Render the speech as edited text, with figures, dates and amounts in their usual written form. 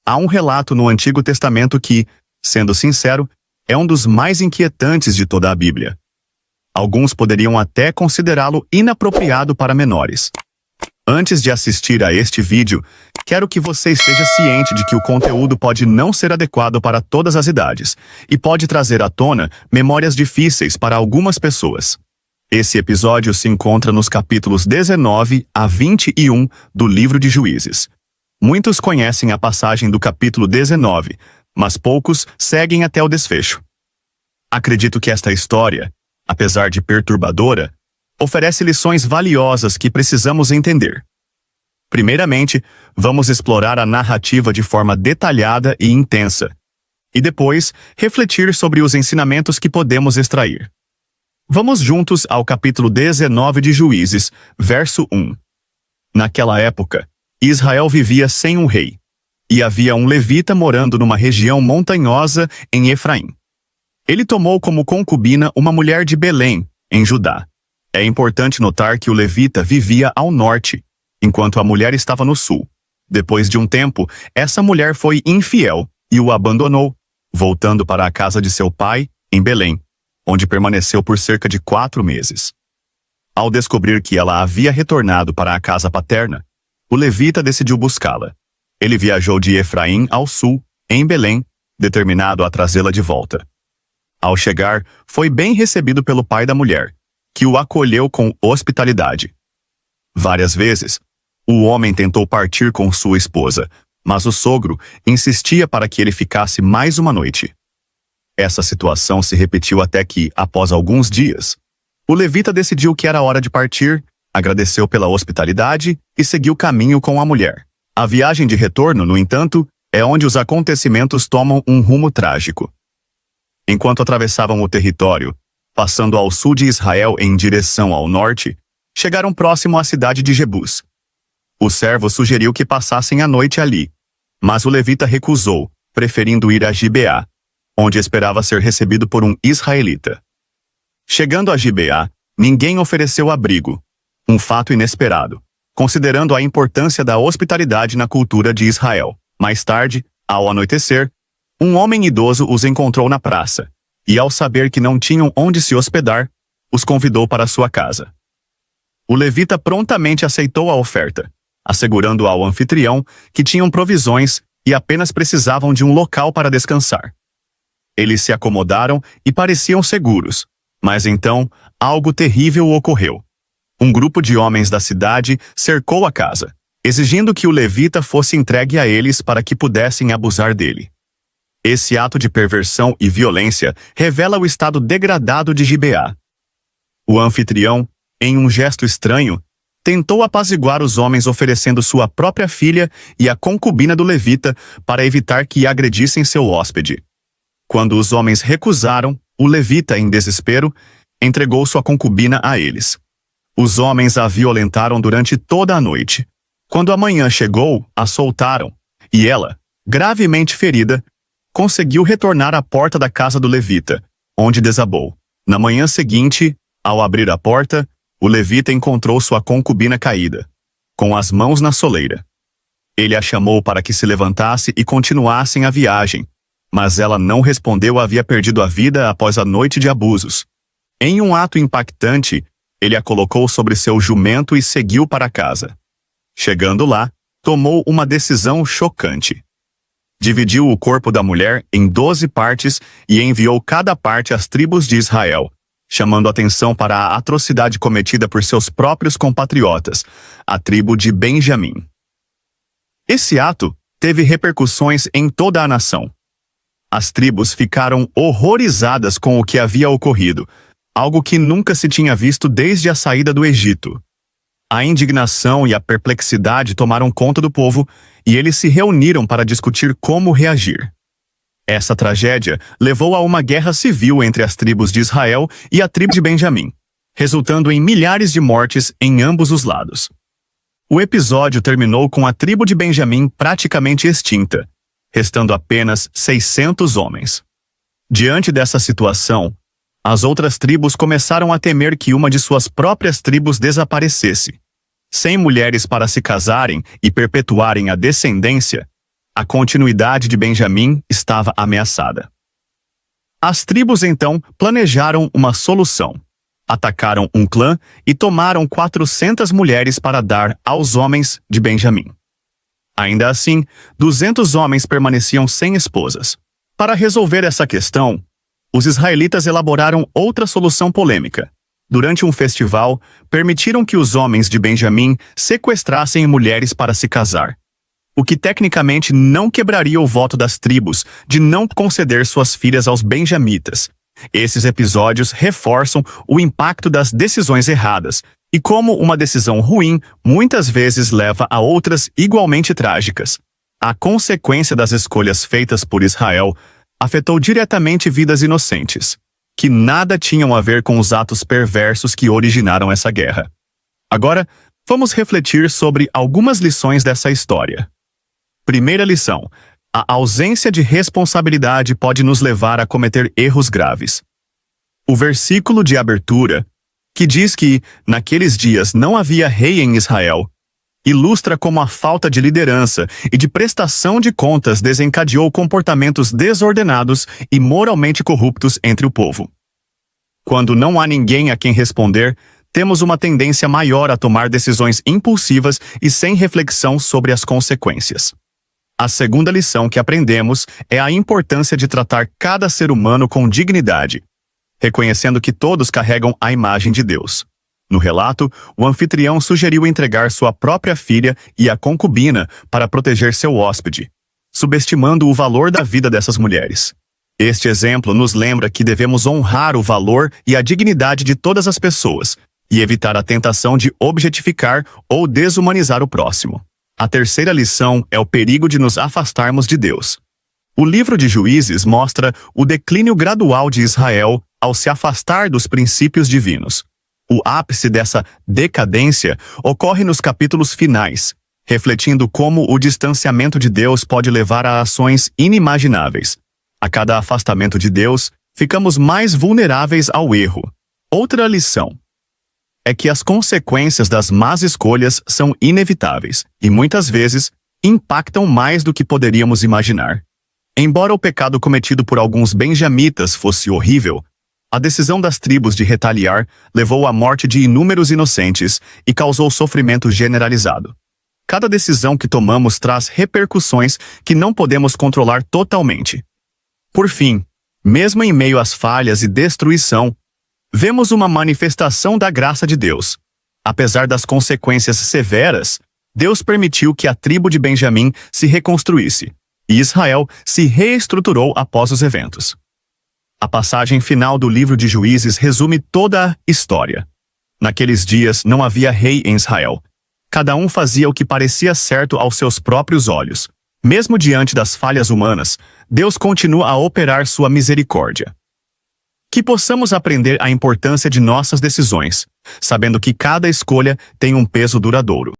há um relato no Antigo Testamento que, sendo sincero, é um dos mais inquietantes de toda a Bíblia. Alguns poderiam até considerá-lo inapropriado para menores. Antes de assistir a este vídeo, quero que você esteja ciente de que o conteúdo pode não ser adequado para todas as idades e pode trazer à tona memórias difíceis para algumas pessoas. Esse episódio se encontra nos capítulos 19 a 21 do livro de Juízes. Muitos conhecem a passagem do capítulo 19, mas poucos seguem até o desfecho. Acredito que esta história, apesar de perturbadora, oferece lições valiosas que precisamos entender. Primeiramente, vamos explorar a narrativa de forma detalhada e intensa, e depois refletir sobre os ensinamentos que podemos extrair. Vamos juntos ao capítulo 19 de Juízes, verso 1. Naquela época, Israel vivia sem um rei, e havia um levita morando numa região montanhosa em Efraim. Ele tomou como concubina uma mulher de Belém, em Judá. É importante notar que o levita vivia ao norte, enquanto a mulher estava no sul. Depois de um tempo, essa mulher foi infiel e o abandonou, voltando para a casa de seu pai, em Belém, onde permaneceu por cerca de 4 meses. Ao descobrir que ela havia retornado para a casa paterna, o levita decidiu buscá-la. Ele viajou de Efraim ao sul, em Belém, determinado a trazê-la de volta. Ao chegar, foi bem recebido pelo pai da mulher, que o acolheu com hospitalidade. Várias vezes, o homem tentou partir com sua esposa, mas o sogro insistia para que ele ficasse mais uma noite. Essa situação se repetiu até que, após alguns dias, o levita decidiu que era hora de partir, agradeceu pela hospitalidade e seguiu caminho com a mulher. A viagem de retorno, no entanto, é onde os acontecimentos tomam um rumo trágico. Enquanto atravessavam o território, passando ao sul de Israel em direção ao norte, chegaram próximo à cidade de Jebus. O servo sugeriu que passassem a noite ali, mas o levita recusou, preferindo ir a Gibeá, onde esperava ser recebido por um israelita. Chegando a Gibeá, ninguém ofereceu abrigo, um fato inesperado, considerando a importância da hospitalidade na cultura de Israel. Mais tarde, ao anoitecer, um homem idoso os encontrou na praça, e ao saber que não tinham onde se hospedar, os convidou para sua casa. O levita prontamente aceitou a oferta, assegurando ao anfitrião que tinham provisões e apenas precisavam de um local para descansar. Eles se acomodaram e pareciam seguros, mas então algo terrível ocorreu. Um grupo de homens da cidade cercou a casa, exigindo que o levita fosse entregue a eles para que pudessem abusar dele. Esse ato de perversão e violência revela o estado degradado de Gibeá. O anfitrião, em um gesto estranho, tentou apaziguar os homens oferecendo sua própria filha e a concubina do levita para evitar que agredissem seu hóspede. Quando os homens recusaram, o levita, em desespero, entregou sua concubina a eles. Os homens a violentaram durante toda a noite. Quando a manhã chegou, a soltaram, e ela, gravemente ferida, conseguiu retornar à porta da casa do levita, onde desabou. Na manhã seguinte, ao abrir a porta, o levita encontrou sua concubina caída, com as mãos na soleira. Ele a chamou para que se levantasse e continuassem a viagem, mas ela não respondeu. Havia perdido a vida após a noite de abusos. Em um ato impactante, ele a colocou sobre seu jumento e seguiu para casa. Chegando lá, tomou uma decisão chocante. Dividiu o corpo da mulher em 12 partes e enviou cada parte às tribos de Israel, chamando atenção para a atrocidade cometida por seus próprios compatriotas, a tribo de Benjamim. Esse ato teve repercussões em toda a nação. As tribos ficaram horrorizadas com o que havia ocorrido, algo que nunca se tinha visto desde a saída do Egito. A indignação e a perplexidade tomaram conta do povo e eles se reuniram para discutir como reagir. Essa tragédia levou a uma guerra civil entre as tribos de Israel e a tribo de Benjamim, resultando em milhares de mortes em ambos os lados. O episódio terminou com a tribo de Benjamim praticamente extinta, restando apenas 600 homens. Diante dessa situação, as outras tribos começaram a temer que uma de suas próprias tribos desaparecesse. Sem mulheres para se casarem e perpetuarem a descendência, A continuidade de Benjamim estava ameaçada. As tribos então planejaram uma solução. Atacaram um clã e tomaram 400 mulheres para dar aos homens de Benjamim. Ainda assim, 200 homens permaneciam sem esposas. Para resolver essa questão, os israelitas elaboraram outra solução polêmica. Durante um festival, permitiram que os homens de Benjamim sequestrassem mulheres para se casar, o que tecnicamente não quebraria o voto das tribos de não conceder suas filhas aos benjamitas. Esses episódios reforçam o impacto das decisões erradas e como uma decisão ruim muitas vezes leva a outras igualmente trágicas. A consequência das escolhas feitas por Israel afetou diretamente vidas inocentes, que nada tinham a ver com os atos perversos que originaram essa guerra. Agora, vamos refletir sobre algumas lições dessa história. Primeira lição: a ausência de responsabilidade pode nos levar a cometer erros graves. O versículo de abertura, que diz que, naqueles dias não havia rei em Israel, ilustra como a falta de liderança e de prestação de contas desencadeou comportamentos desordenados e moralmente corruptos entre o povo. Quando não há ninguém a quem responder, temos uma tendência maior a tomar decisões impulsivas e sem reflexão sobre as consequências. A segunda lição que aprendemos é a importância de tratar cada ser humano com dignidade, reconhecendo que todos carregam a imagem de Deus. No relato, o anfitrião sugeriu entregar sua própria filha e a concubina para proteger seu hóspede, subestimando o valor da vida dessas mulheres. Este exemplo nos lembra que devemos honrar o valor e a dignidade de todas as pessoas e evitar a tentação de objetificar ou desumanizar o próximo. A terceira lição é o perigo de nos afastarmos de Deus. O livro de Juízes mostra o declínio gradual de Israel ao se afastar dos princípios divinos. O ápice dessa decadência ocorre nos capítulos finais, refletindo como o distanciamento de Deus pode levar a ações inimagináveis. A cada afastamento de Deus, ficamos mais vulneráveis ao erro. Outra lição é que as consequências das más escolhas são inevitáveis e muitas vezes impactam mais do que poderíamos imaginar. Embora o pecado cometido por alguns benjamitas fosse horrível, a decisão das tribos de retaliar levou à morte de inúmeros inocentes e causou sofrimento generalizado. Cada decisão que tomamos traz repercussões que não podemos controlar totalmente. Por fim, mesmo em meio às falhas e destruição, vemos uma manifestação da graça de Deus. Apesar das consequências severas, Deus permitiu que a tribo de Benjamim se reconstruísse, e Israel se reestruturou após os eventos. A passagem final do livro de Juízes resume toda a história. Naqueles dias não havia rei em Israel. Cada um fazia o que parecia certo aos seus próprios olhos. Mesmo diante das falhas humanas, Deus continua a operar sua misericórdia. Que possamos aprender a importância de nossas decisões, sabendo que cada escolha tem um peso duradouro.